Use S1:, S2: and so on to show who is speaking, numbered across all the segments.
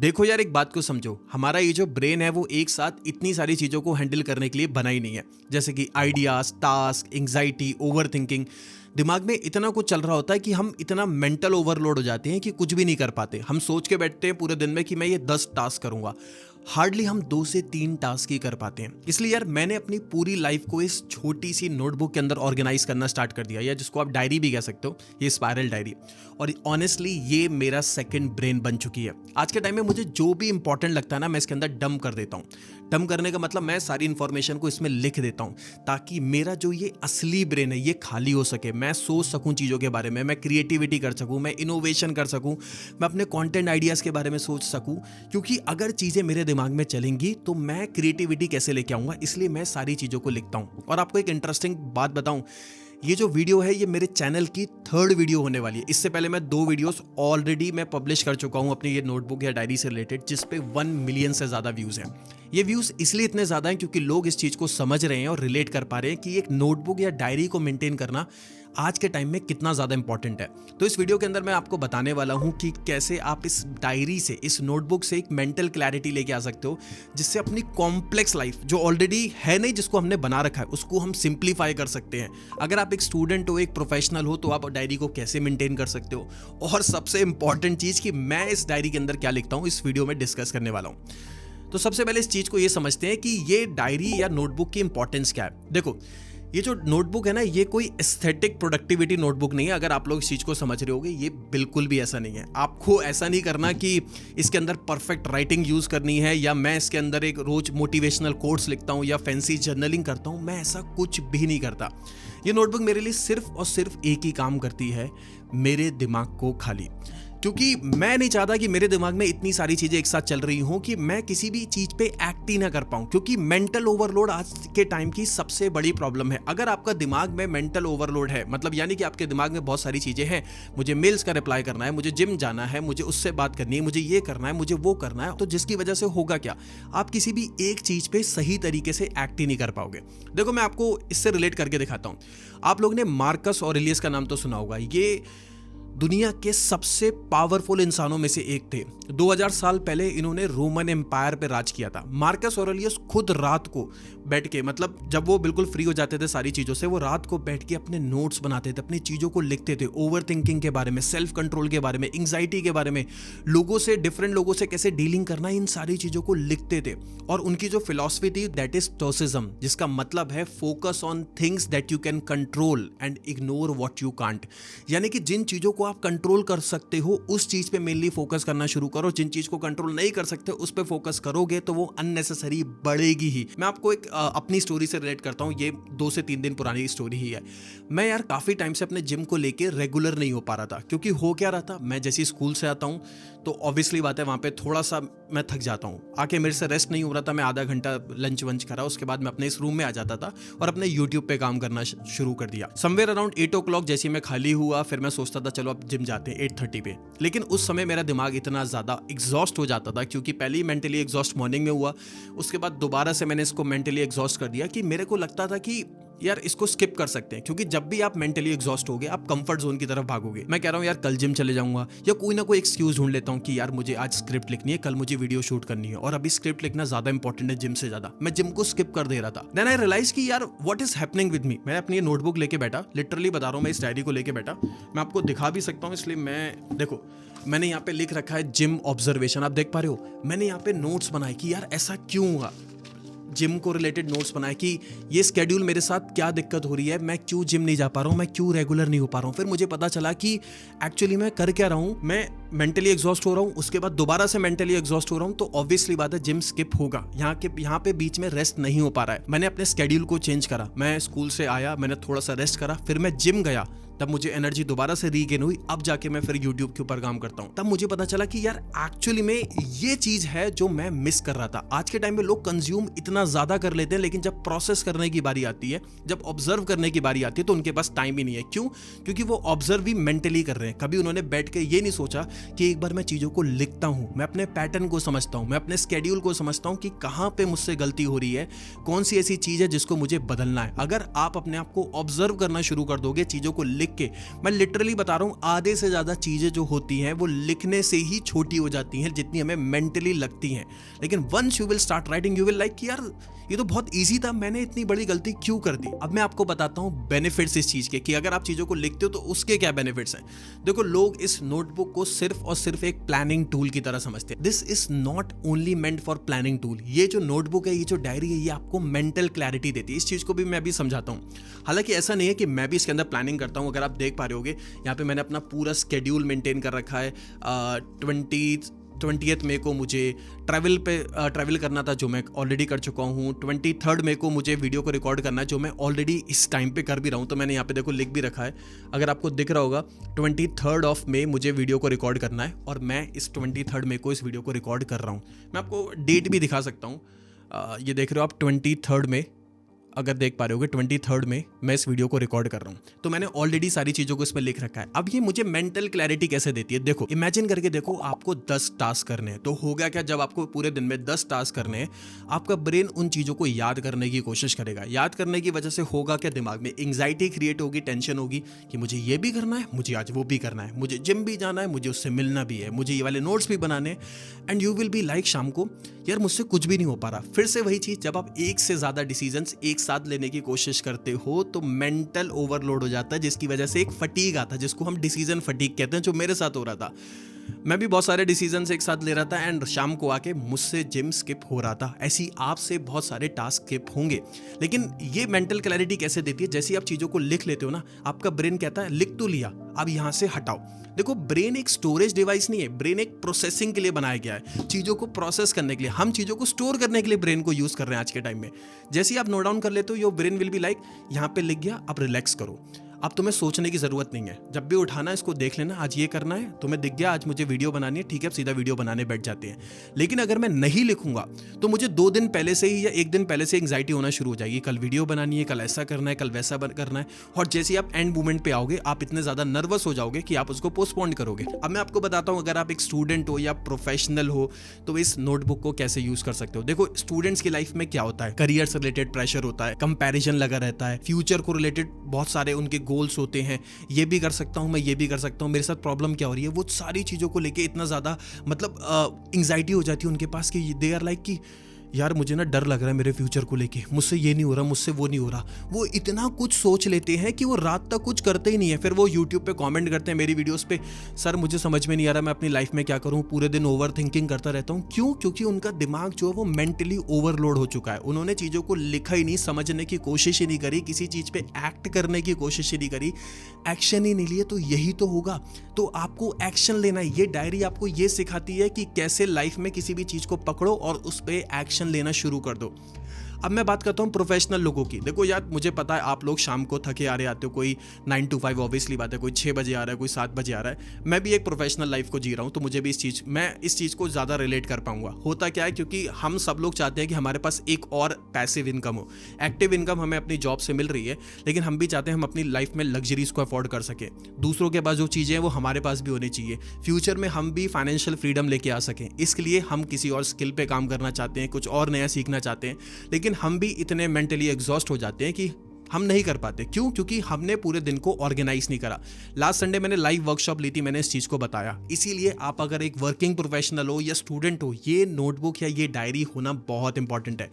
S1: देखो यार, एक बात को समझो, हमारा ये जो ब्रेन है वो एक साथ इतनी सारी चीज़ों को हैंडल करने के लिए बना ही नहीं है। जैसे कि ideas, task, anxiety, over thinking. दिमाग में इतना कुछ चल रहा होता है कि हम इतना मेंटल ओवरलोड हो जाते हैं कि कुछ भी नहीं कर पाते। हम सोच के बैठते हैं पूरे दिन में कि मैं ये 10 टास्क करूंगा, हार्डली हम 2 से 3 टास्क ही कर पाते हैं। इसलिए यार मैंने अपनी पूरी लाइफ को इस छोटी सी नोटबुक के अंदर ऑर्गेनाइज करना स्टार्ट कर दिया, या जिसको आप डायरी भी कह सकते हो, ये स्पायरल डायरी। और ऑनेस्टली ये मेरा सेकंड ब्रेन बन चुकी है। आज के टाइम में मुझे जो भी इंपॉर्टेंट लगता है ना, मैं इसके अंदर डंप कर देता हूँ। डंप करने का मतलब मैं सारी इंफॉर्मेशन को इसमें लिख देता हूँ, ताकि मेरा जो ये असली ब्रेन है ये खाली हो सके। मैं सोच सकूँ चीज़ों के बारे में, मैं क्रिएटिविटी कर सकूँ, मैं इनोवेशन कर सकूँ, मैं अपने कंटेंट आइडियाज़ के बारे में सोच सकूँ। क्योंकि अगर चीज़ें मेरे दिमाग में चलेंगी तो मैं क्रिएटिविटी कैसे लेके आऊँगा, इसलिए मैं सारी चीज़ों को लिखता हूँ। और आपको एक इंटरेस्टिंग बात बताऊँ, ये जो वीडियो है ये मेरे चैनल की 3rd वीडियो होने वाली है। इससे पहले मैं 2 वीडियोस ऑलरेडी मैं पब्लिश कर चुका हूँ अपनी ये नोटबुक या डायरी से रिलेटेड, जिस पे 1 मिलियन से ज़्यादा व्यूज़ हैं। ये व्यूज़ इसलिए इतने ज़्यादा हैं क्योंकि लोग इस चीज़ को समझ रहे हैं और रिलेट कर पा रहे हैं कि एक नोटबुक या डायरी को मेंटेन करना आज के टाइम में कितना ज़्यादा इंपॉर्टेंट है। तो इस वीडियो के अंदर मैं आपको बताने वाला हूँ कि कैसे आप इस डायरी से, इस नोटबुक से एक मेंटल क्लैरिटी लेके आ सकते हो, जिससे अपनी कॉम्प्लेक्स लाइफ जो ऑलरेडी है नहीं, जिसको हमने बना रखा है, उसको हम सिंप्लीफाई कर सकते हैं। अगर आप एक स्टूडेंट हो, एक प्रोफेशनल हो, तो आप डायरी को कैसे मेंटेन कर सकते हो। और सबसे इंपॉर्टेंट चीज़ कि मैं इस डायरी के अंदर क्या लिखता हूँ, इस वीडियो में डिस्कस करने वाला हूँ। तो सबसे पहले इस चीज़ को ये समझते हैं कि ये डायरी या नोटबुक की इंपॉर्टेंस क्या है। देखो, ये जो नोटबुक है ना, ये कोई एस्थेटिक प्रोडक्टिविटी नोटबुक नहीं है। अगर आप लोग इस चीज़ को समझ रहे होगे, ये बिल्कुल भी ऐसा नहीं है। आपको ऐसा नहीं करना कि इसके अंदर परफेक्ट राइटिंग यूज़ करनी है, या मैं इसके अंदर एक रोज मोटिवेशनल कोट्स लिखता हूँ या फैंसी जर्नलिंग करता हूँ। मैं ऐसा कुछ भी नहीं करता। ये नोटबुक मेरे लिए सिर्फ और सिर्फ एक ही काम करती है, मेरे दिमाग को खाली। क्योंकि मैं नहीं चाहता कि मेरे दिमाग में इतनी सारी चीज़ें एक साथ चल रही हों कि मैं किसी भी चीज़ पे एक्ट ही ना कर पाऊँ। क्योंकि मेंटल ओवरलोड आज के टाइम की सबसे बड़ी प्रॉब्लम है। अगर आपका दिमाग में मेंटल ओवरलोड है, मतलब यानी कि आपके दिमाग में बहुत सारी चीज़ें हैं, मुझे मेल्स का रिप्लाई करना है, मुझे जिम जाना है, मुझे उससे बात करनी है, मुझे ये करना है, मुझे वो करना है, तो जिसकी वजह से होगा क्या, आप किसी भी एक चीज़ पे सही तरीके से एक्ट ही नहीं कर पाओगे। देखो, मैं आपको इससे रिलेट करके दिखाता हूँ। आप लोग ने मार्कस ऑरेलियस का नाम तो सुना होगा। ये दुनिया के सबसे पावरफुल इंसानों में से एक थे। 2000 साल पहले इन्होंने रोमन एम्पायर पे राज किया था। मार्कस ऑरेलियस खुद रात को बैठ के, मतलब जब वो बिल्कुल फ्री हो जाते थे सारी चीज़ों से, वो रात को बैठ के अपने नोट्स बनाते थे, अपनी चीज़ों को लिखते थे। ओवर थिंकिंग के बारे में, सेल्फ कंट्रोल के बारे में, एंग्जाइटी के बारे में, लोगों से, डिफरेंट लोगों से कैसे डीलिंग करना, इन सारी चीज़ों को लिखते थे। और उनकी जो फिलॉसफी थी, दैट इज स्टोइसिज्म, जिसका मतलब है focus on things that you can control and ignore what you can't. यानी कि जिन चीज़ों को आप कंट्रोल कर सकते हो उस चीज पे मेनली फोकस करना शुरू करो। जिन चीज को कंट्रोल नहीं कर सकते उस पे फोकस करोगे तो वो अननेसेसरी बढ़ेगी ही। मैं आपको एक अपनी स्टोरी से रिलेट करता हूँ। ये 2 से 3 दिन पुरानी स्टोरी ही है। मैं यार काफी टाइम से अपने जिम को लेके रेगुलर नहीं हो पा रहा था। क्योंकि हो क्या रहा था, मैं जैसे स्कूल से आता हूँ तो ऑब्वियसली बात है वहाँ पे थोड़ा सा मैं थक जाता हूँ। आके मेरे से रेस्ट नहीं हो रहा था। मैं आधा घंटा लंच वंच करा, उसके बाद मैं अपने इस रूम में आ जाता था और अपने यूट्यूब पे काम करना शुरू कर दिया। समवेयर अराउंड 8 o'clock जैसे मैं खाली हुआ, फिर मैं सोचता था चलो अब जिम जाते हैं 8:30 पे। लेकिन उस समय मेरा दिमाग इतना ज़्यादा एग्जॉस्ट हो जाता था, क्योंकि पहले ही मेंटली एग्जॉस्ट मॉर्निंग में हुआ, उसके बाद दोबारा से मैंने इसको मेंटली एग्जॉस्ट कर दिया, कि मेरे को लगता था कि यार इसको स्किप कर सकते हैं। क्योंकि जब भी आप मेंटली एग्जॉस्ट होगे आप कंफर्ट जोन की तरफ भागोगे। मैं कह रहा हूँ यार कल जिम चले जाऊंगा, या कोई ना कोई एक्सक्यूज ढूंढ लेता हूँ कि यार मुझे आज स्क्रिप्ट लिखनी है, कल मुझे वीडियो शूट करनी है, और अभी स्क्रिप्ट लिखना ज्यादा इंपॉर्टेंट है जिम से ज्यादा। मैं जिम को स्किप कर दे रहा था। देन आई रियलाइज कि यार what is happening with me. मैं अपनी ये नोटबुक लेके बैठा, लिटरली बता रहा हूँ, मैं इस डायरी को लेके बैठा। मैं आपको दिखा भी सकता हूँ, इसलिए मैं देखो, मैंने यहाँ पे लिख रखा है जिम ऑब्जर्वेशन, आप देख पा रहे हो। मैंने यहाँ पे नोट्स बनाए कि यार ऐसा क्यों हुआ, जिम को रिलेटेड नोट्स बनाए कि ये स्केड्यूल मेरे साथ क्या दिक्कत हो रही है, मैं क्यों जिम नहीं जा पा रहा हूँ, मैं क्यों रेगुलर नहीं हो पा रहा हूँ। फिर मुझे पता चला कि एक्चुअली मैं कर क्या रहा हूँ, मैं मेंटली एग्जॉस्ट हो रहा हूँ, उसके बाद दोबारा से मेंटली एग्जॉस्ट हो रहा हूँ, तो ऑब्वियसली बात है जिम स्किप होगा। यहाँ पे बीच में रेस्ट नहीं हो पा रहा है। मैंने अपने स्केड्यूल को चेंज करा। मैं स्कूल से आया, मैंने थोड़ा सा रेस्ट करा, फिर मैं जिम गया, तब मुझे एनर्जी दोबारा से रीगेन हुई। अब जाके मैं फिर यूट्यूब के ऊपर काम करता हूँ। तब मुझे पता चला कि यार एक्चुअली में ये चीज है जो मैं मिस कर रहा था। आज के टाइम में लोग कंज्यूम इतना ज्यादा कर लेते हैं, लेकिन जब प्रोसेस करने की बारी आती है, जब ऑब्जर्व करने की बारी आती है, तो उनके पास टाइम ही नहीं है। क्यों? क्योंकि वो ऑब्जर्व भी मेंटली कर रहे हैं। कभी उन्होंने बैठ के ये नहीं सोचा कि एक बार मैं चीज़ों को लिखता हूँ, मैं अपने पैटर्न को समझता हूँ, मैं अपने स्केड्यूल को समझता हूँ कि कहाँ पे मुझसे गलती हो रही है, कौन सी ऐसी चीज़ है जिसको मुझे बदलना है। अगर आप अपने आप को ऑब्जर्व करना शुरू कर दोगे चीज़ों को लिख के, मैं लिटरली बता रहा हूँ, आधे से ज़्यादा चीज़ें जो होती हैं वो लिखने से ही छोटी हो जाती हैं जितनी हमें मेंटली लगती हैं। लेकिन once you will start writing, you will like कि यार ये तो बहुत ईजी था, मैंने इतनी बड़ी गलती क्यों कर दी। अब मैं आपको बताता हूँ बेनिफिट्स इस चीज़ के, कि अगर आप चीज़ों को लिखते हो तो उसके क्या बेनिफिट्स हैं। देखो, लोग इस नोटबुक को सिर्फ और सिर्फ एक प्लानिंग टूल की तरह समझते हैं। This is not only meant for planning tool. ये जो नोटबुक है, ये जो डायरी है, ये आपको मेंटल क्लैरिटी देती है। इस चीज़ को भी मैं अभी समझाता हूँ। हालांकि ऐसा नहीं है कि मैं भी इसके अंदर प्लानिंग करता हूँ। अगर आप देख पा रहे होगे, यहाँ पे मैंने अपना पूरा स्केड्यूल मेंटेन कर रखा है। 20th मई को मुझे ट्रैवल करना था, जो मैं ऑलरेडी कर चुका हूँ। 23rd मई को मुझे वीडियो को रिकॉर्ड करना है, जो मैं ऑलरेडी इस टाइम पे कर भी रहा हूँ। तो मैंने यहाँ पे देखो लिख भी रखा है, अगर आपको दिख रहा होगा, 23rd मई मुझे वीडियो को रिकॉर्ड करना है, और मैं इस 23rd मई को इस वीडियो को रिकॉर्ड कर रहा हूँ। मैं आपको डेट भी दिखा सकता हूँ। ये देख रहे हो आप, 23rd मई, अगर देख पा रहे होगे 23rd में मैं इस वीडियो को रिकॉर्ड कर रहा हूँ। तो मैंने ऑलरेडी सारी चीज़ों को इसमें लिख रखा है। अब ये मुझे मेंटल क्लैरिटी कैसे देती है, देखो इमेजिन करके देखो, आपको 10 टास्क करने हैं। तो होगा क्या, जब आपको पूरे दिन में 10 टास्क करने हैं, आपका ब्रेन उन चीज़ों को याद करने की कोशिश करेगा। याद करने की वजह से होगा क्या, दिमाग में एंग्जाइटी क्रिएट होगी, टेंशन होगी कि मुझे ये भी करना है, मुझे आज वो भी करना है, मुझे जिम भी जाना है, मुझे उससे मिलना भी है, मुझे ये वाले नोट्स भी बनाने हैं। And you will be like शाम को, यार मुझसे कुछ भी नहीं हो पा रहा। फिर से वही चीज़, जब आप एक से ज़्यादा डिसीजंस एक साथ लेने की कोशिश करते हो तो मेंटल ओवरलोड हो जाता है, जिसकी वजह से एक फटीग आता है, जिसको हम डिसीजन फटीग कहते हैं, जो मेरे साथ हो रहा था। मैं भी बहुत सारे डिसीजंस एक साथ ले रहा था एंड शाम को आके मुझसे जिम स्किप हो रहा था। ऐसी आपसे बहुत सारे टास्क स्किप होंगे। लेकिन ये मेंटल क्लैरिटी कैसे देती है, जैसे आप चीज़ों को लिख लेते हो ना, आपका ब्रेन कहता है लिख तो लिया, अब यहाँ से हटाओ। देखो, ब्रेन एक स्टोरेज डिवाइस नहीं है, ब्रेन एक प्रोसेसिंग के लिए बनाया गया है, चीज़ों को प्रोसेस करने के लिए। हम चीज़ों को स्टोर करने के लिए ब्रेन को यूज़ कर रहे हैं आज के टाइम में। जैसे ही आप नोट डाउन कर लेते हो, your brain will be like, यहाँ पे लिख गया, अब रिलैक्स करो, अब तुम्हें सोचने की जरूरत नहीं है। जब भी उठाना इसको देख लेना, आज ये करना है, तुम्हें दिख गया आज मुझे वीडियो बनानी है, ठीक है, सीधा वीडियो बनाने बैठ जाते हैं। लेकिन अगर मैं नहीं लिखूंगा तो मुझे 2 दिन पहले से ही या 1 दिन पहले से एंग्जाइटी होना शुरू हो जाएगी, कल वीडियो बनानी है, कल ऐसा करना है, कल वैसा करना है। और जैसे ही आप एंड मोमेंट पे आओगे, आप इतने ज्यादा नर्वस हो जाओगे कि आप उसको पोस्टपोन करोगे। अब मैं आपको बताता हूँ, अगर आप एक स्टूडेंट हो या प्रोफेशनल हो तो इस नोटबुक को कैसे यूज कर सकते हो। देखो, स्टूडेंट्स की लाइफ में क्या होता है, करियर से रिलेटेड प्रेशर होता है, कंपैरिजन लगा रहता है, फ्यूचर को रिलेटेड बहुत सारे उनके गोल्स होते हैं, ये भी कर सकता हूँ, मैं ये भी कर सकता हूँ, मेरे साथ प्रॉब्लम क्या हो रही है, वो सारी चीज़ों को लेके इतना ज़्यादा मतलब एंग्जाइटी हो जाती है उनके पास कि दे आर लाइक कि यार मुझे ना डर लग रहा है मेरे फ्यूचर को लेके, मुझसे ये नहीं हो रहा, मुझसे वो नहीं हो रहा। वो इतना कुछ सोच लेते हैं कि वो रात तक कुछ करते ही नहीं है। फिर वो यूट्यूब पे कमेंट करते हैं मेरी वीडियोस पे, सर मुझे समझ में नहीं आ रहा मैं अपनी लाइफ में क्या करूं, पूरे दिन ओवर थिंकिंग करता रहता हूं। क्यों? क्योंकि उनका दिमाग जो है वो मेंटली ओवरलोड हो चुका है। उन्होंने चीज़ों को लिखा ही नहीं, समझने की कोशिश ही नहीं करी, किसी चीज़ पे एक्ट करने की कोशिश ही नहीं करी, एक्शन ही नहीं लिए। तो यही तो होगा। तो आपको एक्शन लेना है। ये डायरी आपको ये सिखाती है कि कैसे लाइफ में किसी भी चीज़ को पकड़ो और उस पर एक्शन लेना शुरू कर दो। अब मैं बात करता हूँ प्रोफेशनल लोगों की। देखो यार, मुझे पता है आप लोग शाम को थके आ रहे आते हो, कोई 9 to 5 ऑब्वियसली बात है, कोई 6 बजे आ रहा है, कोई 7 बजे आ रहा है। मैं भी एक प्रोफेशनल लाइफ को जी रहा हूँ, तो मुझे भी मैं इस चीज़ को ज़्यादा रिलेट कर पाऊंगा। होता क्या है, क्योंकि हम सब लोग चाहते हैं कि हमारे पास एक और पैसिव इनकम हो। एक्टिव इनकम हमें अपनी जॉब से मिल रही है, लेकिन हम भी चाहते हैं हम अपनी लाइफ में लग्जरीज को अफोर्ड कर सकें। दूसरों के पास जो चीज़ें हैं वो हमारे पास भी होनी चाहिए। फ्यूचर में हम भी फाइनेंशियल फ्रीडम लेके आ सकें। इसके लिए हम किसी और स्किल पे काम करना चाहते हैं, कुछ और नया सीखना चाहते हैं, लेकिन हम भी इतने मेंटली एग्जॉस्ट हो जाते हैं कि हम नहीं कर पाते। क्यों? क्योंकि हमने पूरे दिन को ऑर्गेनाइज नहीं करा। लास्ट संडे मैंने लाइव वर्कशॉप ली थी, मैंने इस चीज़ को बताया। इसीलिए आप अगर एक वर्किंग प्रोफेशनल हो या स्टूडेंट हो, ये नोटबुक या ये डायरी होना बहुत इंपॉर्टेंट है।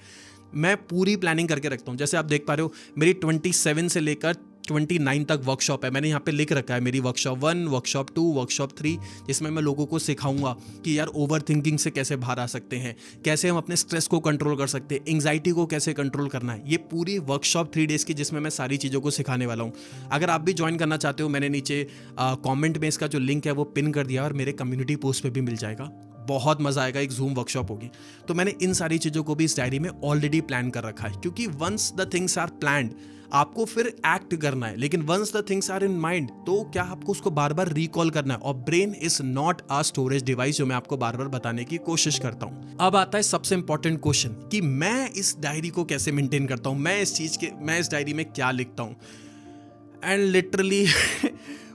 S1: मैं पूरी प्लानिंग करके रखता हूँ। जैसे आप देख पा रहे हो, मेरी 27 से लेकर 29 तक वर्कशॉप है। मैंने यहाँ पे लिख रखा है मेरी वर्कशॉप 1, वर्कशॉप 2, वर्कशॉप 3, जिसमें मैं लोगों को सिखाऊंगा कि यार ओवर थिंकिंग से कैसे बाहर आ सकते हैं, कैसे हम अपने स्ट्रेस को कंट्रोल कर सकते हैं, एंग्जाइटी को कैसे कंट्रोल करना है। ये पूरी वर्कशॉप 3 डेज़ की, जिसमें मैं सारी चीज़ों को सिखाने वाला हूँ। अगर आप भी ज्वाइन करना चाहते हो, मैंने नीचे कॉमेंट में इसका जो लिंक है वो पिन कर दिया और मेरे कम्युनिटी पोस्ट पर भी मिल जाएगा। बहुत मजा आएगा, एक जूम वर्कशॉप होगी। तो मैंने इन सारी चीज़ों को भी इस डायरी में ऑलरेडी प्लान कर रखा है, क्योंकि once the things are planned, आपको फिर एक्ट करना है। लेकिन once the things are in mind, तो क्या आपको उसको बार बार रिकॉल करना है। और brain is not a storage device, जो मैं आपको बार बार बताने की कोशिश करता हूं। अब आता है सबसे इंपॉर्टेंट क्वेश्चन कि मैं इस डायरी को कैसे मेंटेन करता हूं, मैं इस डायरी में क्या लिखता हूं। एंड लिटरली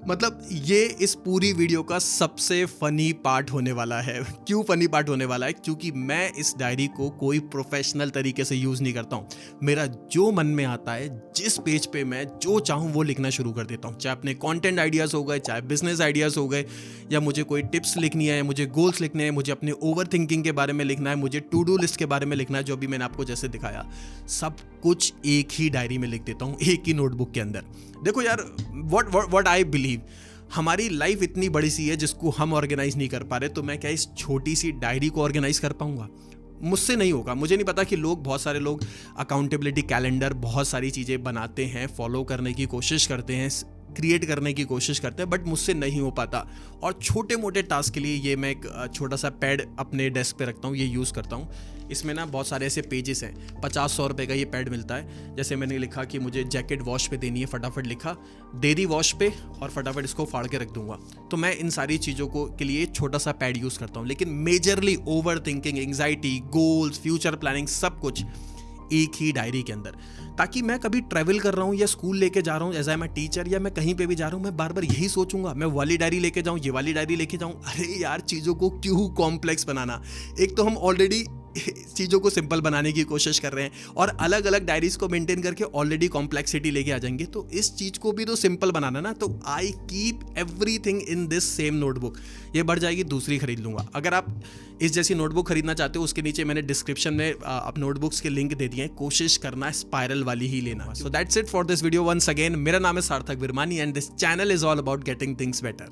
S1: मतलब ये इस पूरी वीडियो का सबसे फनी पार्ट होने वाला है। क्यों फनी पार्ट होने वाला है? क्योंकि मैं इस डायरी को कोई प्रोफेशनल तरीके से यूज़ नहीं करता हूँ। मेरा जो मन में आता है, जिस पेज पे मैं जो चाहूँ वो लिखना शुरू कर देता हूँ, चाहे अपने कंटेंट आइडियाज़ हो गए, चाहे बिजनेस आइडियाज़ हो गए, या मुझे कोई टिप्स लिखनी है, मुझे गोल्स लिखने हैं, मुझे अपने ओवर थिंकिंग के बारे में लिखना है, मुझे टू डू लिस्ट के बारे में लिखना है, जो भी मैंने आपको जैसे दिखाया, सब कुछ एक ही डायरी में लिख देता हूँ, एक ही नोटबुक के अंदर। देखो यार, व्हाट आई बिलीव, हमारी लाइफ इतनी बड़ी सी है जिसको हम ऑर्गेनाइज नहीं कर पा रहे, तो मैं क्या इस छोटी सी डायरी को ऑर्गेनाइज कर पाऊंगा? मुझसे नहीं होगा। मुझे नहीं पता कि बहुत सारे लोग अकाउंटेबिलिटी कैलेंडर, बहुत सारी चीज़ें बनाते हैं, फॉलो करने की कोशिश करते हैं, क्रिएट करने की कोशिश करते हैं, बट मुझसे नहीं हो पाता। और छोटे मोटे टास्क के लिए ये मैं एक छोटा सा पैड अपने डेस्क पे रखता हूँ, ये यूज़ करता हूँ। इसमें ना बहुत सारे ऐसे पेजेस हैं, 50-100 रुपये का ये पैड मिलता है। जैसे मैंने लिखा कि मुझे जैकेट वॉश पे देनी है, फटाफट लिखा, दे दी वॉश पे, और फटाफट इसको फाड़ के रख दूंगा। तो मैं इन सारी चीज़ों को के लिए छोटा सा पैड यूज़ करता हूँ। लेकिन majorly over thinking, anxiety, goals, future planning, सब कुछ एक ही डायरी के अंदर, ताकि मैं कभी ट्रैवल कर रहा हूँ या स्कूल लेके जा रहा हूँ एज आई एम टीचर, या मैं कहीं पे भी जा रहा हूँ, मैं बार बार यही सोचूंगा, मैं वाली डायरी लेके जाऊँ, ये वाली डायरी लेके जाऊँ। अरे यार, चीज़ों को क्यों कॉम्प्लेक्स बनाना? एक तो हम ऑलरेडी चीज़ों को सिंपल बनाने की कोशिश कर रहे हैं, और अलग अलग डायरीज को मेंटेन करके ऑलरेडी कॉम्प्लेक्सिटी लेके आ जाएंगे। तो इस चीज़ को भी तो सिंपल बनाना ना। तो I keep everything in this same notebook. ये बढ़ जाएगी, दूसरी खरीद लूँगा। अगर आप इस जैसी नोटबुक खरीदना चाहते हो, उसके नीचे मैंने डिस्क्रिप्शन में आप नोटबुक्स के लिंक दे दिए हैं। कोशिश करना स्पाइरल वाली ही लेना। So that's it for this video. Once again, मेरा नाम है Sarthak Virmani and this channel is all about getting things better.